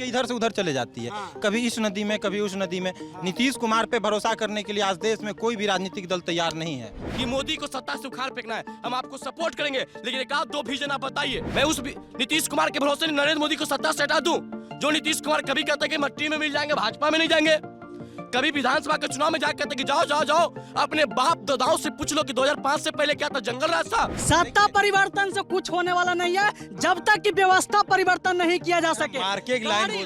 के इधर से उधर चले जाती है, कभी इस नदी में कभी उस नदी में। नीतीश कुमार पे भरोसा करने के लिए आज देश में कोई भी राजनीतिक दल तैयार नहीं है। कि मोदी को सत्ता से उखाड़ फेंकना है, हम आपको सपोर्ट करेंगे, लेकिन एक आध दो विजन आप बताइए। मैं उस नीतीश कुमार के भरोसे नरेंद्र मोदी को सत्ता से हटा दूं? जो नीतीश कुमार कभी कहते हैं कि मट्टी में मिल जाएंगे, भाजपा में नहीं जाएंगे, कभी विधानसभा के चुनाव में जाकर कहते कि जाओ जाओ जाओ, अपने बाप दादाओं से पूछ लो कि 2005 से पहले क्या था, जंगल रास्ता। सत्ता परिवर्तन से कुछ होने वाला नहीं है जब तक कि व्यवस्था परिवर्तन नहीं किया जा सके।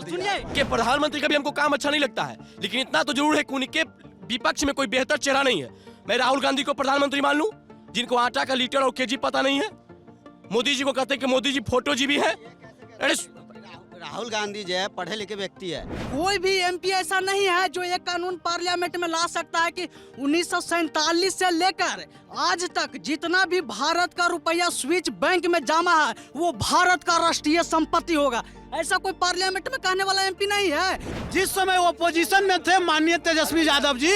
सुनिए कि प्रधानमंत्री का भी हमको काम अच्छा नहीं लगता है, लेकिन इतना तो जरूर है कि उनके विपक्ष में कोई बेहतर चेहरा नहीं है। मैं राहुल गांधी को प्रधानमंत्री मान लूं, जिनको आटा का लीटर और केजी पता नहीं है। मोदी जी को कहते हैं कि मोदी जी फोटो जी भी है। अरे राहुल गांधी जो है पढ़े लिखे व्यक्ति है। कोई भी एमपी ऐसा नहीं है जो एक कानून पार्लियामेंट में ला सकता है कि 1947 से लेकर आज तक जितना भी भारत का रुपया स्विच बैंक में जमा है वो भारत का राष्ट्रीय संपत्ति होगा। ऐसा कोई पार्लियामेंट में कहने वाला एमपी नहीं है। जिस समय वो अपोजिशन में थे माननीय तेजस्वी यादव जी,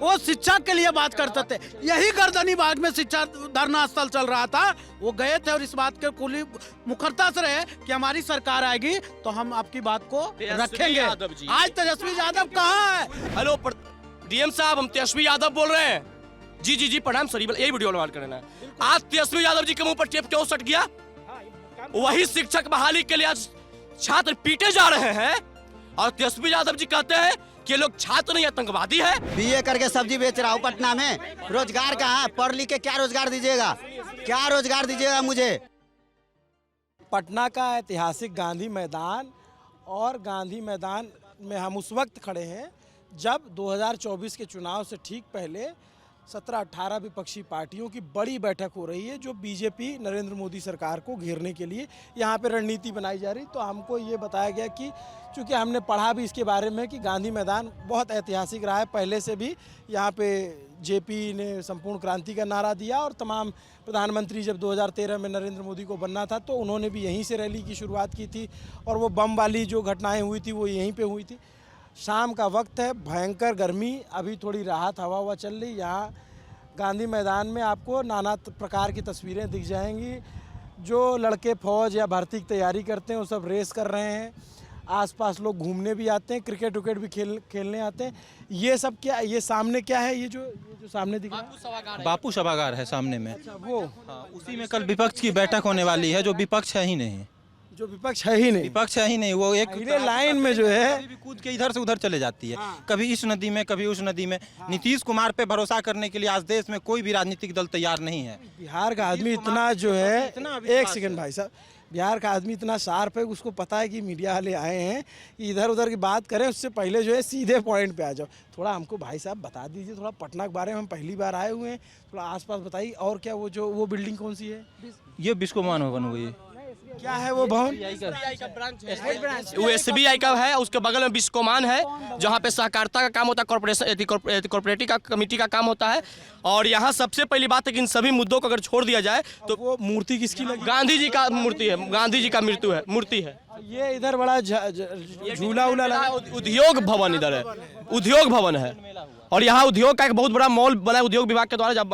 वो शिक्षा के लिए बात करते थे। यही गर्दनी बाग में शिक्षा धरना स्थल चल रहा था, वो गए थे और इस बात के खुली मुखरता से रहे कि हमारी सरकार आएगी तो हम आपकी बात को रखेंगे। आज तेजस्वी यादव कहाँ है? हेलो डीएम साहब, हम तेजस्वी यादव बोल रहे हैं। जी जी जी प्रणाम सर, यही वीडियो निर्माण करना है। आज तेजस्वी यादव जी के मुंह पर टेप क्यों सट गया? वही शिक्षक बहाली के लिए आज छात्र पीटे जा रहे हैं और तेजस्वी यादव जी कहते हैं कि लोग छात्र नहीं आतंकवादी है। बीए करके सब्जी बेच रहा हूँ पटना में, रोजगार कहाँ है? पढ़ लिख के क्या रोजगार दीजिएगा? क्या रोजगार दीजिएगा मुझे? पटना का ऐतिहासिक गांधी मैदान, और गांधी मैदान में हम उस वक्त खड़े हैं जब 2024 के चुनाव से ठीक पहले 17-18 विपक्षी पार्टियों की बड़ी बैठक हो रही है, जो बीजेपी नरेंद्र मोदी सरकार को घेरने के लिए यहाँ पे रणनीति बनाई जा रही। तो हमको ये बताया गया कि चूँकि हमने पढ़ा भी इसके बारे में कि गांधी मैदान बहुत ऐतिहासिक रहा है, पहले से भी यहाँ पे जेपी ने संपूर्ण क्रांति का नारा दिया और तमाम प्रधानमंत्री जब 2013 में नरेंद्र मोदी को बनना था तो उन्होंने भी यहीं से रैली की शुरुआत की थी और वो बम वाली जो घटनाएँ हुई थी वो यहीं पर हुई थी। शाम का वक्त है, भयंकर गर्मी, अभी थोड़ी राहत हवा चल रही। यहाँ गांधी मैदान में आपको नाना प्रकार की तस्वीरें दिख जाएंगी। जो लड़के फौज या भर्ती की तैयारी करते हैं वो सब रेस कर रहे हैं, आसपास लोग घूमने भी आते हैं, क्रिकेट विकेट भी खेलने आते हैं। ये सब क्या, ये सामने क्या है? ये जो सामने दिख रहा है बापू सभागार है सामने में। वो उसी में कल विपक्ष की बैठक होने वाली है, जो विपक्ष है ही नहीं। जो विपक्ष है ही नहीं, विपक्ष है ही नहीं, वो एक लाइन में जो है भी कूद के इधर से उधर चले जाती है, कभी इस नदी में कभी उस नदी में। नीतीश कुमार पे भरोसा करने के लिए आज देश में कोई भी राजनीतिक दल तैयार नहीं है। बिहार का आदमी इतना जो है, एक सेकंड भाई साहब, बिहार का आदमी इतना शार्प है, उसको पता है कि मीडिया वाले आए हैं कि इधर उधर की बात करें, उससे पहले जो है सीधे पॉइंट पे आ जाओ। थोड़ा हमको भाई साहब बता दीजिए, थोड़ा पटना के बारे में, हम पहली बार आए हुए हैं, थोड़ा आसपास बताइए। और क्या वो बिल्डिंग कौन सी है? ये बिस्कोमान भवन हुई। क्या है वो भवन? वो एसबीआई का है, उसके बगल में बिस्कोमान है जहाँ पे सहकारिता का काम होता है, कॉर्पोरेटिव का कमेटी का काम होता है। और यहाँ सबसे पहली बात है कि इन सभी मुद्दों को अगर छोड़ दिया जाए तो वो मूर्ति किसकी लगी? गांधी जी का मूर्ति है, गांधी जी का मूर्ति है। ये इधर बड़ा झूला उला लगा, उद्योग भवन इधर है, उद्योग भवन है। और यहाँ उद्योग का एक बहुत बड़ा मॉल बना है उद्योग विभाग के द्वारा, जब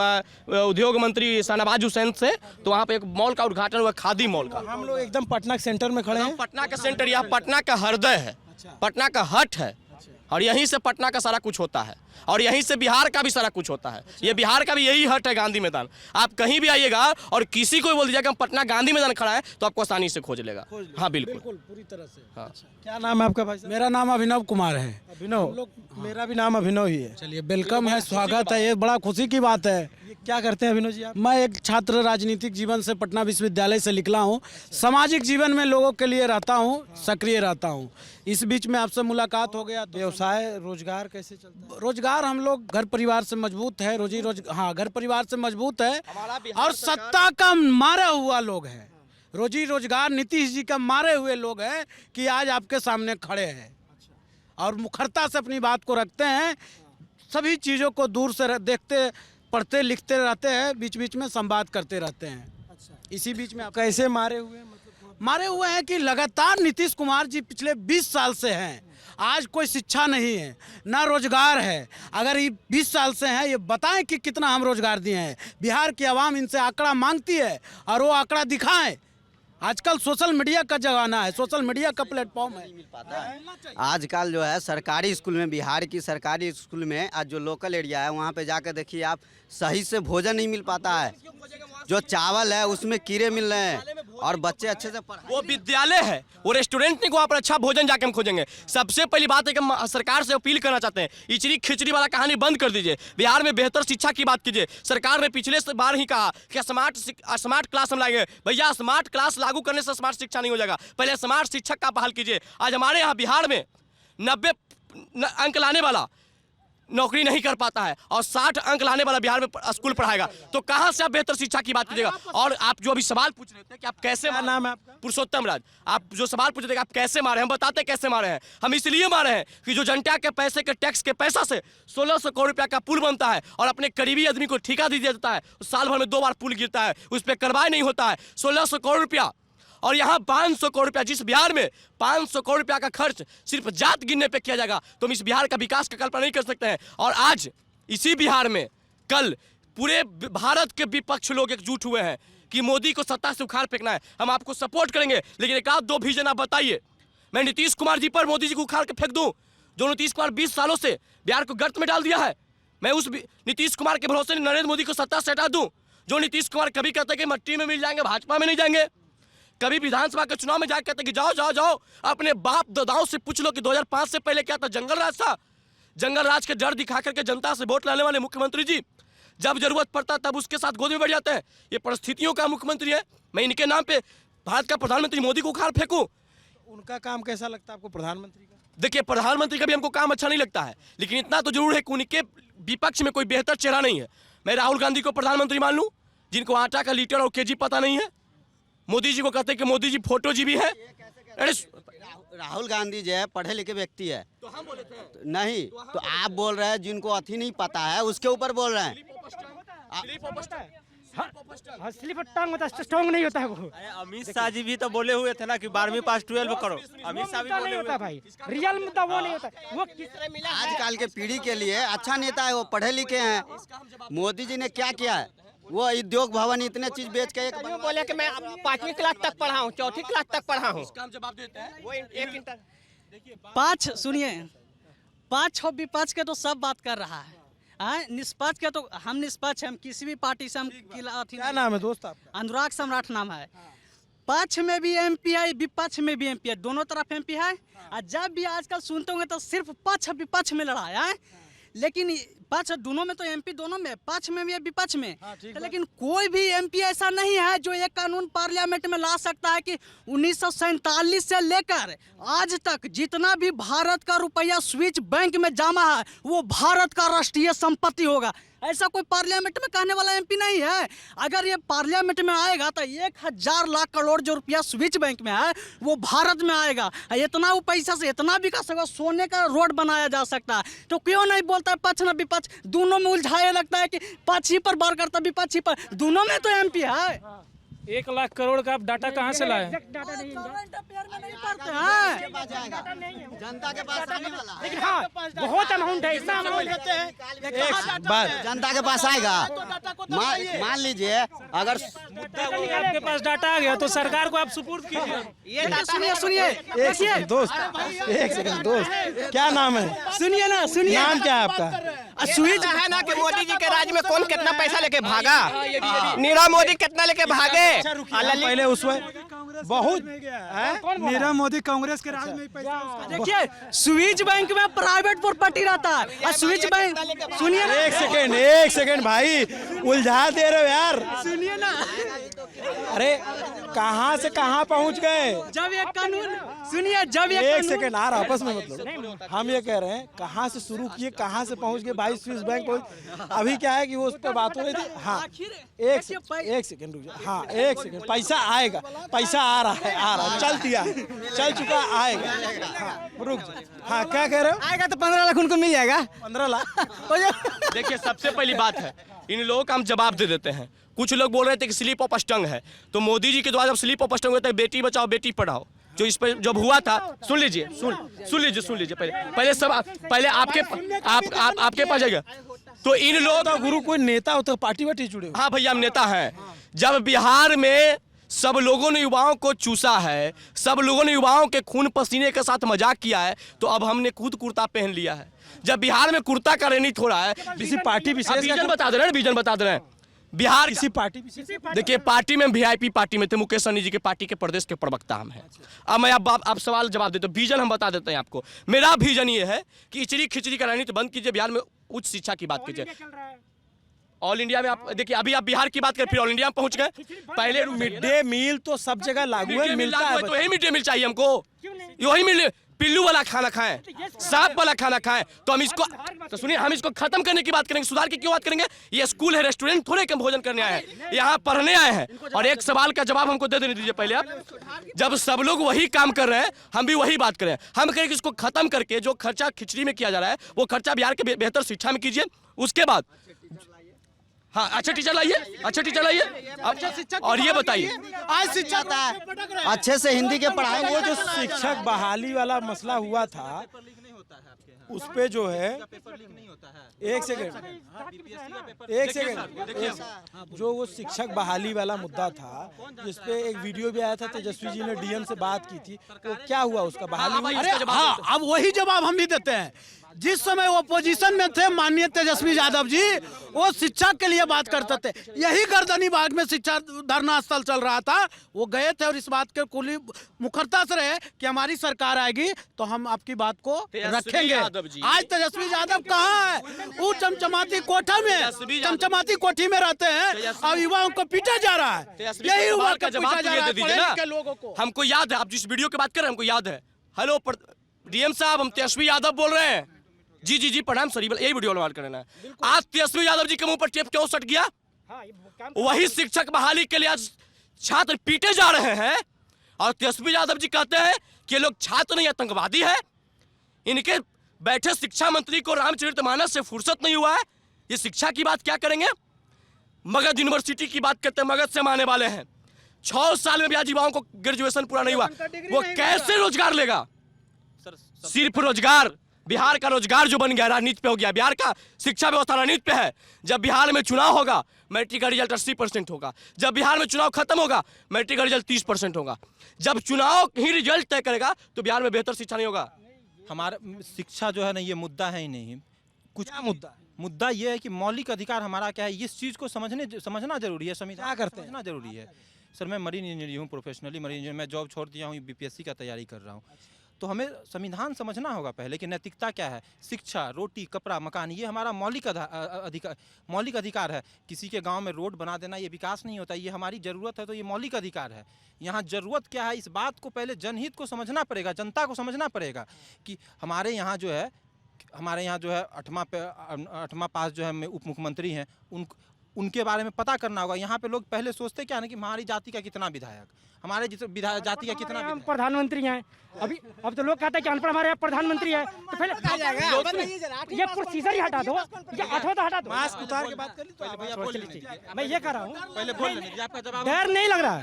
उद्योग मंत्री शाहनवाज हुसैन से, तो वहाँ पे एक मॉल का उद्घाटन हुआ, खादी मॉल का। हम लोग एकदम पटना के सेंटर में खड़े हैं। पटना का सेंटर, यहाँ पटना का हृदय है, पटना का हट है, और यहीं से पटना का सारा कुछ होता है, और यहीं से बिहार का भी सारा कुछ होता है। ये बिहार का भी यही हट है, गांधी मैदान। आप कहीं भी आइएगा और किसी को भी बोल दीजिएगा कि हम पटना गांधी मैदान खड़ा है तो आपको आसानी से खोज लेगा। हाँ बिल्कुल पूरी तरह से। हाँ। क्या नाम है आपका भाई साहब? मेरा नाम अभिनव कुमार है। अभिनव? मेरा भी नाम अभिनव ही है। चलिए, वेलकम है, स्वागत है, ये बड़ा खुशी की बात है। ये क्या करते हैं अभिनव जी आप? मैं एक छात्र राजनीतिक जीवन से पटना विश्वविद्यालय से निकला हूँ। सामाजिक जीवन में लोगों के लिए रहता हूँ, सक्रिय रहता हूँ। इस बीच में आपसे मुलाकात हो गया। व्यवसाय रोजगार कैसे चलता है? रोजगार हम लोग घर परिवार से मजबूत है, हाँ घर परिवार से मजबूत है, और सत्ता का मारे हुआ लोग हैं, रोजी रोजगार नीतीश जी का मारे हुए लोग हैं कि आज आपके सामने खड़े हैं और मुखरता से अपनी बात को रखते हैं। सभी चीज़ों को दूर से देखते, पढ़ते, लिखते रहते हैं, बीच बीच में संवाद करते रहते हैं। इसी बीच में कैसे मारे हुए? मारे हुए हैं कि लगातार नीतीश कुमार जी पिछले 20 साल से हैं। आज कोई शिक्षा नहीं है, ना रोजगार है। अगर ये 20 साल से हैं, ये बताएं कि कितना हम रोजगार दिए हैं। बिहार की आवाम इनसे आंकड़ा मांगती है और वो आंकड़ा दिखाएं। आजकल सोशल मीडिया का जमाना है, सोशल मीडिया का प्लेटफॉर्म है। आजकल जो है सरकारी स्कूल में, बिहार की सरकारी स्कूल में आज जो लोकल एरिया है वहाँ पे जाकर देखिए आप, सही से भोजन नहीं मिल पाता है। जो चावल है उसमें कीड़े मिल रहे हैं और बच्चे अच्छे से वो विद्यालय है, वो रेस्टोरेंट नहीं, वहाँ पर अच्छा भोजन जाके हम खोजेंगे। सबसे पहली बात है कि हम सरकार से अपील करना चाहते हैं, इचरी खिचड़ी वाला कहानी बंद कर दीजिए। बिहार में बेहतर शिक्षा की बात कीजिए। सरकार ने पिछले बार ही कहा कि स्मार्ट क्लास हम लाएंगे। भैया स्मार्ट क्लास लागू करने से स्मार्ट शिक्षा नहीं हो जाएगा, पहले स्मार्ट शिक्षक का बहाल कीजिए। आज हमारे यहाँ बिहार में 90 अंक लाने वाला नौकरी नहीं कर पाता है और 60 अंक लाने वाला बिहार में स्कूल पढ़ाएगा, तो कहां से आप बेहतर शिक्षा की बात कीजिएगा। और आप जो अभी सवाल पूछ रहे थे कि आप कैसे, नाम है आपका? पुरुषोत्तम राज, आप जो सवाल पूछ रहे थे कि आप कैसे मारे, हम बताते कैसे मारे हैं। हम इसलिए मारे हैं कि जो जनता के पैसे के टैक्स के पैसा से 1600 करोड़ रुपया का पुल बनता है और अपने करीबी आदमी को ठेका दिया जाता है, साल भर में 2 बार पुल गिरता है, उस पर कार्रवाई नहीं होता है। 1600 करोड़ रुपया और यहाँ 500 करोड़ रुपया, जिस बिहार में 500 करोड़ रुपया का खर्च सिर्फ जात गिनने पे किया जाएगा, तो हम इस बिहार का विकास का कल्पना नहीं कर सकते हैं। और आज इसी बिहार में कल पूरे भारत के विपक्ष लोग एकजुट हुए हैं कि मोदी को सत्ता से उखाड़ फेंकना है। हम आपको सपोर्ट करेंगे, लेकिन एक आध दो विजन आप बताइए। मैं नीतीश कुमार जी पर मोदी जी को उखाड़ के फेंक दूं, जो नीतीश कुमार 20 सालों से बिहार को गर्त में डाल दिया है। मैं उस नीतीश कुमार के भरोसे नरेंद्र मोदी को सत्ता से हटा दूं, जो नीतीश कुमार कभी कहते हैं कि मट्टी में मिल जाएंगे, भाजपा में नहीं जाएंगे। कभी विधानसभा के चुनाव में जाकर कहते कि जाओ जाओ जाओ, अपने बाप दादाओं से पूछ लो कि 2005 से पहले क्या था, जंगल राज था। जंगल राज के डर दिखा करके जनता से वोट लाने वाले मुख्यमंत्री जी जब जरूरत पड़ता तब उसके साथ गोद में बैठ जाते हैं। ये परिस्थितियों का मुख्यमंत्री है। मैं इनके नाम पे भारत का प्रधानमंत्री मोदी को उखाड़ फेंकूं? उनका काम कैसा लगता है आपको, प्रधानमंत्री का? देखिए, प्रधानमंत्री का भी हमको काम अच्छा नहीं लगता है, लेकिन इतना तो जरूर है कि उनके विपक्ष में कोई बेहतर चेहरा नहीं है। मैं राहुल गांधी को प्रधानमंत्री मान लूं, जिनको आटा का लीटर और केजी पता नहीं है। मोदी जी को कहते हैं कि मोदी जी फोटो जी भी है। अरे राहुल गांधी जो है पढ़े लिखे व्यक्ति है, तो हम बोले थे नहीं तो आप बोल रहे हैं जिनको अथी नहीं पता है उसके ऊपर बोल रहे हैं। स्लिप टांग होता है, स्ट्रॉन्ग नहीं होता है वो। अमित शाह जी भी तो बोले हुए थे ना कि 12वीं पास 12 करो। अमित शाह भी मुद्दा नहीं होता भाई, रियल मुद्दा वो नहीं होता। वो किस तरह मिला है? आजकल के पीढ़ी के लिए अच्छा नेता है, वो पढ़े लिखे हैं। मोदी जी ने क्या किया है, वो उद्योग भवन इतने चीज बेच के एक वो बोले कि मैं 5वीं क्लास तक पढ़ा हूँ, 4थी क्लास तक पढ़ा हूँ। इसका हम जवाब देते हैं। वो एक इंटर सुनिए, 5-6 विपक्ष के तो सब बात कर रहा है। निष्पक्ष के तो हम निष्पक्ष हैं, हम किसी भी पार्टी से हम क्या नाम है दोस्त आपका? अनुराग सम्राट नाम है। पक्ष में भी एमपी है, विपक्ष में भी एमपी है, दोनों तरफ एमपी है। और जब भी आजकल सुनते होंगे तो सिर्फ पक्ष विपक्ष में लड़ाई है, लेकिन पक्ष दोनों में तो एमपी दोनों में, पक्ष में भी है विपक्ष में। तो लेकिन कोई भी एमपी ऐसा नहीं है जो ये कानून पार्लियामेंट में ला सकता है कि 1947 से लेकर आज तक जितना भी भारत का रुपया स्विच बैंक में जमा है वो भारत का राष्ट्रीय संपत्ति होगा। ऐसा कोई पार्लियामेंट में कहने वाला एमपी नहीं है। अगर ये पार्लियामेंट में आएगा तो 1000 लाख करोड़ जो रुपया स्विच बैंक में है वो भारत में आएगा। इतना वो पैसा से इतना विकास होगा, सोने का रोड बनाया जा सकता है। तो क्यों नहीं बोलता है पक्ष न विपक्ष, दोनों में उलझाया लगता है कि पक्ष ही पर बार करता विपक्ष ही पर, दोनों में तो एमपी है। 1 लाख करोड़ का आप डाटा कहाँ से लाए? जनता के पास आने वाला है। लेकिन हाँ बहुत अमाउंट है, इतना अमाउंट जनता के पास आएगा। मान लीजिए अगर आपके पास डाटा आ गया तो सरकार को आप सुपुर्द कीजिए। सुनिए एक सेकंड दोस्त, एक सेकंड दोस्त, क्या नाम है? सुनिए ना, सुनिए। नाम क्या है आपका? स्विच है ना कि मोदी जी के राज में कौन कितना पैसा लेके भागा, नीरव मोदी कितना लेके भागे। पहले उसमें बहुत नीरव मोदी कांग्रेस के राज में पैसा। देखिए, स्विच बैंक में प्राइवेट प्रॉपर्टी रहता है और स्विच बैंक, सुनिए ना, एक सेकंड भाई, उलझा दे रहे हो यार। सुनिए ना, अरे कहाँ से कहाँ पहुँच गए? जब ये कानून, सुनिए, जब ये एक सेकंड यार, आपस में मतलब हम ये कह रहे हैं कहाँ से शुरू किए कहाँ से पहुँच गए भाई, स्विस बैंक पहुँच। अभी क्या है कि वो उस पर बात हो रही थी। हाँ एक सेकंड रुक जाओ। हाँ एक सेकंड, पैसा आएगा, पैसा आ रहा है, चल दिया, चल चुका, आएगा। हाँ रुक जाओ। हाँ क्या कह रहे हो? आएगा तो 15 लाख उनको मिल जाएगा। 15 लाख देखिए, सबसे पहली बात है, इन लोगों का हम जवाब दे देते हैं। कुछ लोग बोल रहे थे कि स्लिप ऑफ टंग है, तो मोदी जी के द्वारा जब स्लिप ऑफ टंग होता है बेटी बचाओ बेटी पढ़ाओ, जो इस पर जब हुआ था, सुन लीजिए पहले आपके पास जाएगा। तो इन लोगों गुरु कोई नेता होता है, पार्टी वार्टी जुड़े? हाँ भैया, हम नेता हैं। जब बिहार में सब लोगों ने युवाओं को चूसा है, सब लोगों ने युवाओं के खून पसीने के साथ मजाक किया है, तो अब हमने खुद कुर्ता पहन लिया है। जब बिहार में कुर्ता का रेनित हो रहा है, किसी पार्टी विशेष विजन बता दे रहे हैं, विजन बता दे रहे हैं बिहार किसी पार्टी विशेष देखिए, पार्टी में वीआईपी पार्टी में थे, मुकेश सहनी जी के पार्टी के प्रदेश के प्रवक्ता हम हैं। अब मैं आप सवाल जवाब देते, विजन हम बता देते हैं आपको। मेरा विजन ये है कि इचरी खिचड़ी का राजनीति बंद कीजिए, बिहार में उच्च शिक्षा की बात कीजिए। ऑल इंडिया में आप देखिए, अभी आप बिहार की बात करें, फिर ऑल इंडिया में पहुंच गए। पहले मिड डे मील तो सब जगह लागू है, मिलता है, तो यही मिड डे मील चाहिए हमको, वही मिल पिल्लू वाला खाना खाएं, सांप वाला खाना खाएं। तो हम इसको, तो सुनिए, हम इसको खत्म करने की बात करेंगे, सुधार की क्यों बात करेंगे? ये स्कूल है, रेस्टोरेंट थोड़े कम भोजन करने आए हैं, यहाँ पढ़ने आए हैं। और एक सवाल का जवाब हमको दे देने दीजिए पहले आप। जब सब लोग वही काम कर रहे हैं, हम भी वही बात करें। हम कहें कि इसको खत्म करके जो खर्चा खिचड़ी में किया जा रहा है, वो खर्चा बिहार के बेहतर शिक्षा में कीजिए। उसके बाद हाँ, अच्छा टीचर लाइए, अच्छा टीचर लाइए। और ये बताइए, आज शिक्षा अच्छे से हिंदी के पढ़ाई। वो जो शिक्षक बहाली वाला मसला हुआ था, उस पे जो है, एक सेकंड, जो वो शिक्षक बहाली वाला मुद्दा था, जिसपे एक वीडियो भी आया था, तेजस्वी जी ने डीएम से बात की थी, तो क्या हुआ उसका? बहाली हुई? अरे हाँ, अब वही जवाब हम भी देते हैं। जिस समय वो पोजीशन में थे माननीय तेजस्वी यादव जी, वो शिक्षा के लिए बात करते थे। यही गर्दनी बाग में शिक्षा धरना स्थल चल रहा था, वो गए थे और इस बात के कुली मुखरता से रहे कि हमारी सरकार आएगी तो हम आपकी बात को रखेंगे। आज तेजस्वी यादव कहाँ है? वो चमचमाती कोठा में, चमचमाती कोठी में रहते हैं और युवाओं को पीटा जा रहा है। यही युवा का जवाब दे दीजिए ना लोगों को। हमको याद है, आप जिस वीडियो की बात कर रहे हैं, हमको याद है। हेलो डीएम साहब, हम तेजस्वी यादव बोल रहे हैं। जी जी जी, प्रणाम सर, यही वीडियो बात करना है। आज तेजस्वी यादव जी के मुंह पर टेप क्यों सट गया? वही शिक्षक बहाली के लिए आज छात्र पीटे जा रहे हैं, और तेजस्वी यादव जी कहते हैं कि ये लोग छात्र नहीं, आतंकवादी है। इनके बैठे शिक्षा मंत्री को रामचरितमानस से फुर्सत नहीं हुआ है, ये शिक्षा की बात क्या करेंगे? मगध यूनिवर्सिटी की बात करते हैं, मगध से आने वाले हैं। 6 साल में भी आज युवाओं को ग्रेजुएशन पूरा नहीं हुआ, वो कैसे रोजगार लेगा? सिर्फ रोजगार, बिहार का रोजगार जो बन गया राजनीति पे हो गया। बिहार का शिक्षा व्यवस्था राजनीति पे है। जब बिहार में चुनाव होगा, मैट्रिक का रिजल्ट 80% होगा। जब बिहार में चुनाव खत्म होगा, मैट्रिक का रिजल्ट 30% होगा। जब चुनाव ही रिजल्ट तय करेगा, तो बिहार में बेहतर शिक्षा नहीं होगा। हमारा शिक्षा जो है ना, ये मुद्दा है ही नहीं। कुछ मुद्दा ये है कि मौलिक अधिकार हमारा क्या है, इस चीज़ को समझना जरूरी है, समझना जरूरी है। सर, मैं मरीन इंजीनियर हूँ, प्रोफेशनली मरीन इंजीनियर। मैं जॉब छोड़ दिया हूँ, बीपीएससी का तैयारी कर रहा हूँ। तो हमें संविधान समझना होगा पहले कि नैतिकता क्या है। शिक्षा, रोटी, कपड़ा, मकान, ये हमारा मौलिक अधिकार है। किसी के गांव में रोड बना देना ये विकास नहीं होता, ये हमारी ज़रूरत है, तो ये मौलिक अधिकार है। यहाँ ज़रूरत क्या है, इस बात को पहले जनहित को समझना पड़ेगा, जनता को समझना पड़ेगा कि हमारे यहाँ जो है 8वां पास जो है उप मुख्यमंत्री हैं, उनके बारे में पता करना होगा। यहाँ पे लोग पहले सोचते क्या ना कि हमारी जाति का कितना विधायक, हमारे जाति का कितना हम प्रधानमंत्री हैं। अभी अब तो लोग कहते हैं कि अनपढ़ हमारे यहाँ प्रधानमंत्री है, तो पहले ये प्रोसीजर ही हटा दो, ये हटो तो हटा दो। मास्क उतार के बात कर ली तो मैं ये कह रहा हूँ, पहले बोल लेंगे, आपका जवाब डर नहीं लग रहा है।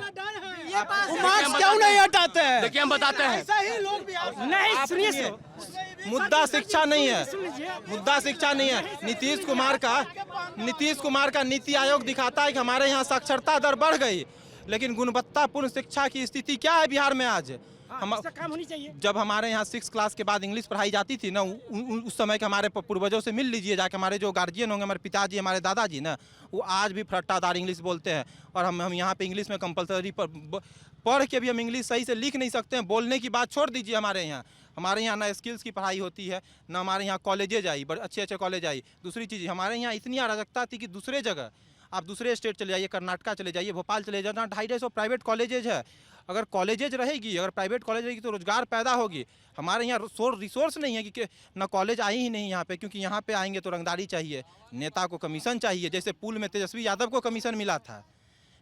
मास्क क्यों नहीं हटाते हैं? देखिए, हम बताते हैं, नहीं सुनिए, मुद्दा शिक्षा नहीं है, मुद्दा शिक्षा नहीं है। नीतीश कुमार का नीति आयोग दिखाता है कि हमारे यहाँ साक्षरता दर बढ़ गई, लेकिन गुणवत्तापूर्ण शिक्षा की स्थिति क्या है बिहार में आज? हम काम होनी चाहिए। जब हमारे यहाँ 6 क्लास के बाद इंग्लिश पढ़ाई जाती थी ना, उस समय के हमारे पूर्वजों से मिल लीजिए जाके, हमारे जो गार्जियन होंगे, हमारे पिताजी, हमारे दादाजी ना, वो आज भी फट्टादार इंग्लिश बोलते हैं। और हम यहाँ पे इंग्लिश में कंपलसरी पढ़ के भी हम इंग्लिश सही से लिख नहीं सकते हैं। बोलने की बात छोड़ दीजिए। हमारे यहाँ ना स्किल्स की पढ़ाई होती है, ना हमारे यहाँ कॉलेजेज आई, बड़े अच्छे कॉलेज आई। दूसरी चीज़, हमारे यहाँ इतनी अराजकता थी कि दूसरे जगह आप दूसरे स्टेट चले जाइए, कर्नाटका चले जाइए, भोपाल चले जाइए, जहाँ 250 प्राइवेट कॉलेजेज है। अगर कॉलेजेज रहेगी, अगर प्राइवेट कॉलेज रहेगी तो रोजगार पैदा होगी। हमारे यहाँ रिसोर्स नहीं है कि ना कॉलेज आई ही नहीं यहाँ पे, क्योंकि यहाँ पे आएंगे तो रंगदारी चाहिए, नेता को कमीशन चाहिए। जैसे पुल में तेजस्वी यादव को कमीशन मिला था,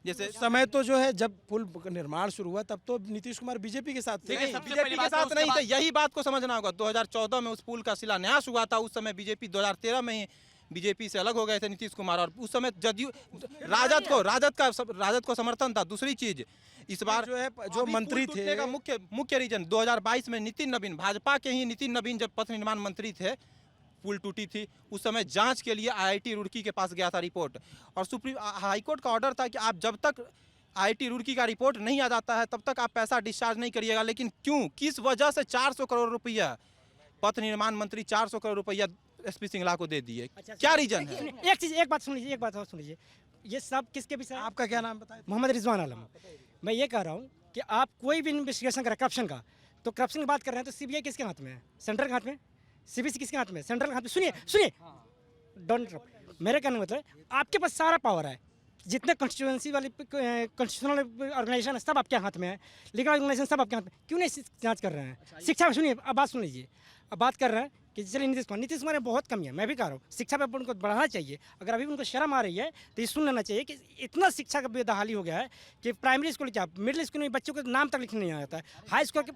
जैसे समय तो जो है जब पुल निर्माण शुरू हुआ तब तो नीतीश कुमार बीजेपी के साथ थे। बीजेपी के साथ नहीं थे, यही बात को समझना होगा। 2014 में उस पुल का शिलान्यास हुआ था, उस समय बीजेपी 2013 में ही बीजेपी से अलग हो गए थे नीतीश कुमार, और उस समय जदयू राजद को समर्थन था। दूसरी चीज, इस बार जो है जो मंत्री थे का मुख्य रीजन 2022 में नितिन नवीन, भाजपा के ही नितिन नवीन जब पथ निर्माण मंत्री थे, पुल टूटी थी, उस समय जांच के लिए IIT रुड़की के पास गया था रिपोर्ट, और सुप्रीम हाईकोर्ट का ऑर्डर था कि आप जब तक IIT रुड़की का रिपोर्ट नहीं आ जाता है तब तक आप पैसा डिस्चार्ज नहीं करिएगा। लेकिन क्यों, किस वजह से 400 करोड़ रुपया पथ निर्माण मंत्री 400 करोड़ रुपया SP सिंगला को दे दिए? क्या रीजन है? एक बात सुन लीजिए, एक बात और सुन लीजिए। ये सब किसके विषय है? आपका क्या नाम बताएं? मोहम्मद रिजवान आलम। मैं ये कह रहा हूँ कि आप कोई भी इन्वेस्टिगेशन करें करप्शन का, तो करप्शन की बात कर रहे हैं तो CBI किसके हाथ में है? सेंट्रल के हाथ में। CBC किसके हाथ में? सेंट्रल के हाथ में। सुनिए डोंट इंटरप्ट। मेरे कहने का मतलब आपके पास सारा पावर है, जितने कॉन्स्टिट्यूंसी वाली कॉन्स्टिट्यूशनल ऑर्गेनाइजेशन है सब आपके हाथ में है, लीगल ऑर्गेनाइजेशन सब आपके हाथ में, क्यों नहीं जांच कर रहे हैं? शिक्षा में सुनिए, अब बात सुन लीजिए। अब बात कर रहे हैं कि चलिए नीतीश कुमार में बहुत कमी है, मैं भी कह रहा हूँ शिक्षा पे उनको बढ़ाना चाहिए। अगर अभी उनको शर्म आ रही है तो ये सुन लेना चाहिए कि इतना शिक्षा का बेदहाली हो गया है कि प्राइमरी स्कूल क्या, मिडिल स्कूल में बच्चों का नाम तक लिखने नहीं आता है, हाई स्कूल के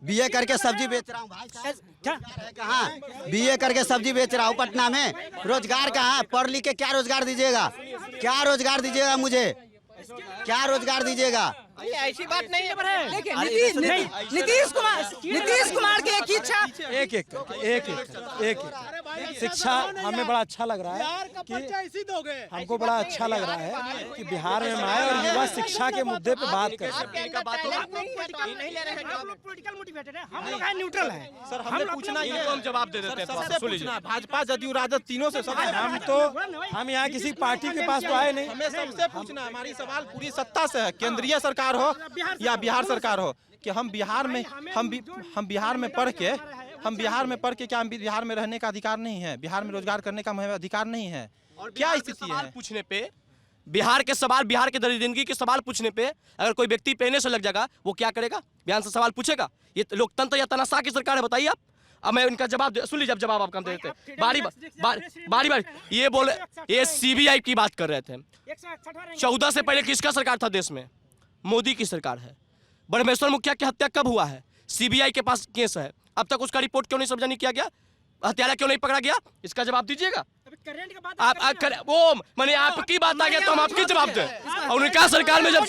BA करके सब्जी बेच रहा हूँ भाई साहब। क्या कहाँ BA करके सब्जी बेच रहा हूँ पटना में, रोजगार कहाँ? पढ़ लिख के क्या रोजगार दीजिएगा? क्या रोजगार दीजिएगा मुझे? क्या रोजगार दीजिएगा? ऐसी बात नहीं है। देखिए नीतीश कुमार की एक इच्छा, एक शिक्षा हमें बड़ा अच्छा लग रहा है कि हमको बड़ा अच्छा लग रहा है कि बिहार में आए और युवा शिक्षा के मुद्दे पे बात कर रहे हैं। पॉलिटिकल मोटिवेटेड है, हम लोग हैं न्यूट्रल हैं। सर हमने पूछना ये, हम जवाब दे देते हैं। सबसे पूछना, भाजपा जदयू राजद तीनों से सबसे हम यहाँ किसी पार्टी के पास तो आए नहीं। हमें सबसे पूछना, हमारी सवाल पूरी सत्ता से है, केंद्रीय सरकार हो या बिहार सरकार हो, कि हम बिहार में बिहार में पढ़ के क्या हम बिहार में रहने का अधिकार नहीं है? बिहार में रोजगार करने का हमें अधिकार नहीं है? और क्या बिहार के स्थिति सवाल है? पूछने पे, बिहार के सवाल, बिहार के जिंदगी के सवाल पूछने पे अगर कोई व्यक्ति पेने से लग जाएगा, वो क्या करेगा? बयान से सवाल पूछेगा? ये लोकतंत्र या तानाशाह की सरकार है? बताइए आप। अब मैं उनका जवाब सुन लीजिए, जवाब आप कम देते हैं। बारी ये बोले, ये CBI की बात कर रहे थे। 14 से पहले किसका सरकार था देश में? मोदी की सरकार है। ब्रह्मेश्वर मुखिया की हत्या कब हुआ है? CBI के पास केस है, अब तक उसका रिपोर्ट क्यों नहीं समझा नहीं किया गया? हत्यारा क्यों नहीं पकड़ा गया? इसका जवाब दीजिएगा आप। वो मैंने आपकी बात आ गया तो हम आपकी जवाब दें। और उनका सरकार में जब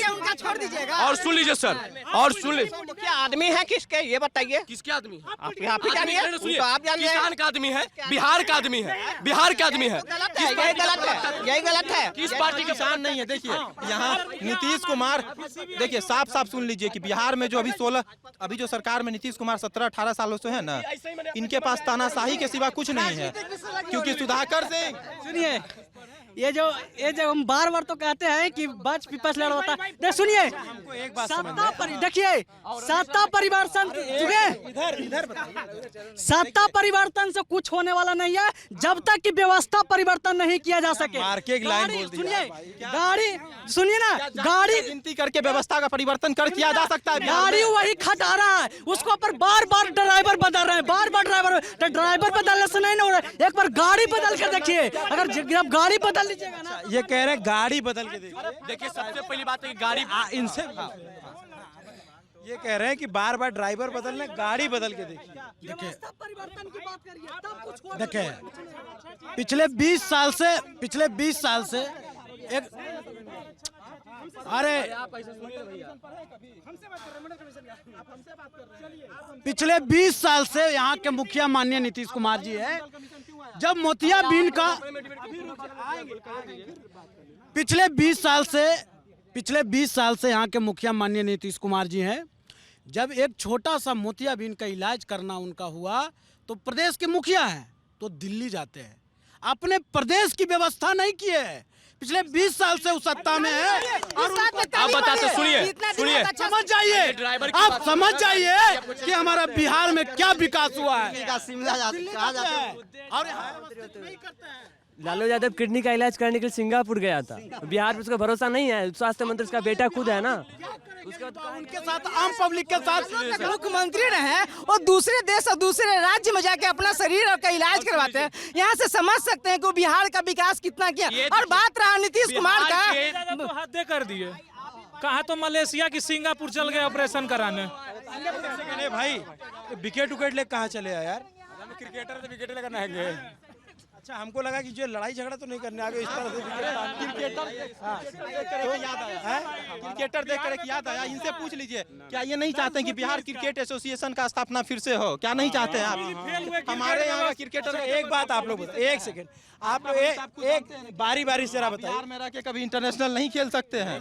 और सुन लीजिए सर, और सुन लीजिए, क्या आदमी है किसके, ये बताइए। किसके आदमी है? आप ही जानिए, तो आप जानिए। किसान का आदमी है, बिहार का आदमी है, बिहार का आदमी है। यही गलत है। किस पार्टी का? किसान नहीं है। देखिए यहाँ नीतीश कुमार, देखिए साफ साफ सुन लीजिए कि बिहार में जो अभी जो सरकार में नीतीश कुमार 17-18 सालों से है ना, इनके पास तानाशाही के सिवा कुछ नहीं है। क्योंकि सुधाकर सिंह, सुनिए ये जो हम बार बार तो कहते हैं कि बच विपक्ष लड़ होता है, देख सुनिए देखिए सत्ता परिवर्तन, सत्ता परिवर्तन से कुछ होने वाला नहीं है जब तक कि व्यवस्था परिवर्तन नहीं किया जा सके। सुनिए ना, गाड़ी गिनती करके व्यवस्था का परिवर्तन किया जा सकता है। गाड़ी वही खटा रहा है, उसको पर बार बार ड्राइवर बदल रहे हैं, बार बार ड्राइवर बदलने से नहीं हो रहा है। एक बार गाड़ी बदल के देखिए, अगर जब गाड़ी बदल लीजिएगा ना, ये कह रहे हैं गाड़ी बदल के देखिए सबसे पहली बात है कि गाड़ी इनसे ये कह रहे हैं कि बार बार ड्राइवर बदलने, गाड़ी बदल के देखिए। व्यवस्था परिवर्तन की बात करिए तब कुछ होगा। देखिए पिछले 20 साल से एक पिछले 20 साल से यहाँ के मुखिया माननीय नीतीश कुमार जी है। जब मोतियाबिंद का पिछले 20 साल से यहाँ के मुखिया माननीय नीतीश कुमार जी हैं। जब एक छोटा सा मोतियाबिंद का इलाज करना उनका हुआ तो प्रदेश के मुखिया हैं तो दिल्ली जाते हैं, अपने प्रदेश की व्यवस्था नहीं किए है। पिछले 20 साल से उस सत्ता में है और आप बताते, सुनिए समझ जाइए, आप समझ जाइए कि हमारा बिहार में क्या विकास हुआ है। शिमला कहा जाता है और लालू यादव किडनी का इलाज करने के लिए सिंगापुर गया था। बिहार में उसका भरोसा नहीं है, स्वास्थ्य मंत्री उसका बेटा खुद है ना। उनके साथ आम पब्लिक के साथ मुख्यमंत्री रहे और दूसरे देश और दूसरे राज्य में जाके अपना शरीर का इलाज करवाते हैं। यहाँ से समझ सकते हैं कि बिहार का विकास कितना किया। और बात रहा नीतीश कुमार का, तो हद कर दिए, कहा तो मलेशिया की सिंगापुर चल गए ऑपरेशन कराने। भाई विकेट ले कहाँ चले यार? क्रिकेटर तो विकेट लेकर नहीं गए। अच्छा, हमको लगा कि जो लड़ाई झगड़ा तो नहीं करने आगे इस तरह से क्रिकेटर देख कर याद आया, इनसे पूछ लीजिए क्या ये नहीं चाहते हैं कि बिहार क्रिकेट एसोसिएशन का स्थापना फिर से हो? क्या नहीं चाहते हैं आप? हमारे यहाँ का क्रिकेटर एक बात आप लोग बताइए, एक सेकंड आप लोग एक बारी बारी से जरा बताइए। बिहार में रह के कभी इंटरनेशनल नहीं खेल सकते हैं।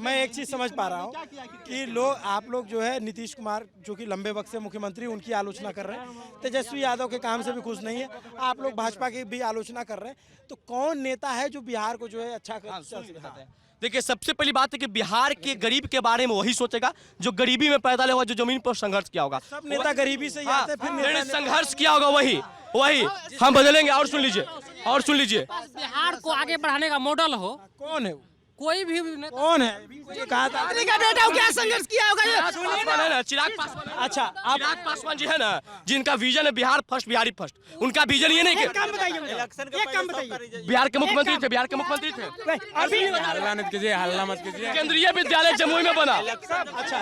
मैं एक चीज समझ पा रहा हूँ कि आप लोग जो है नीतीश कुमार जो कि लंबे वक्त से मुख्यमंत्री, उनकी आलोचना कर रहे हैं। तेजस्वी यादव के काम से भी खुश नहीं है, आप लोग भाजपा की भी आलोचना कर रहे हैं। तो कौन नेता है जो बिहार को जो है अच्छा कर सकता है? देखिए, सबसे पहली बात है कि बिहार के गरीब के बारे में वही सोचेगा जो गरीबी में पैदा हुआ, जो जमीन पर संघर्ष किया होगा। सब नेता गरीबी से ही आते हैं, फिर जिन्होंने संघर्ष किया होगा वही हम बदलेंगे। और सुन लीजिए बिहार को आगे बढ़ाने का मॉडल हो। कौन है वो? कोई भी कौन है? कहा था का बेटा क्या संघर्ष किया होगा ये? चिराग पासवान। अच्छा, आप चिराग पासवान जी है ना, जिनका विजन है बिहार फर्स्ट, बिहारी फर्स्ट। उनका विजन ये नहीं कि काम बताइए। बिहार के मुख्यमंत्री थे। अभी हल्ला मत कीजिए, हल्ला मत कीजिए। केंद्रीय विद्यालय जमुई में बना। अच्छा,